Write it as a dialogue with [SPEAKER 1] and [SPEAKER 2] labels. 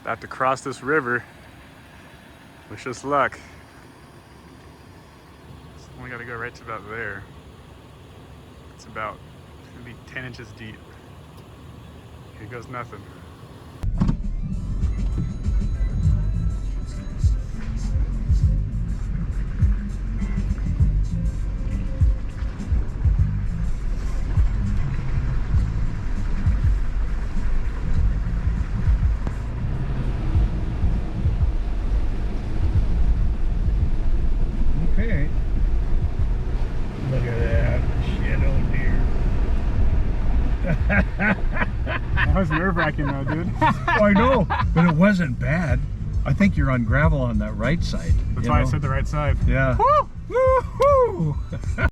[SPEAKER 1] About to cross this river. Wish us luck. Only got to go right to about there. It's about maybe 10 inches deep. Here goes nothing.
[SPEAKER 2] Okay. Look at that shit, oh dear.
[SPEAKER 1] That was nerve-wracking though, dude.
[SPEAKER 2] Oh, I know, but it wasn't bad. I think you're on gravel on that right side.
[SPEAKER 1] That's why I said the right side.
[SPEAKER 2] Yeah.
[SPEAKER 1] Woo!
[SPEAKER 2] Woo-hoo!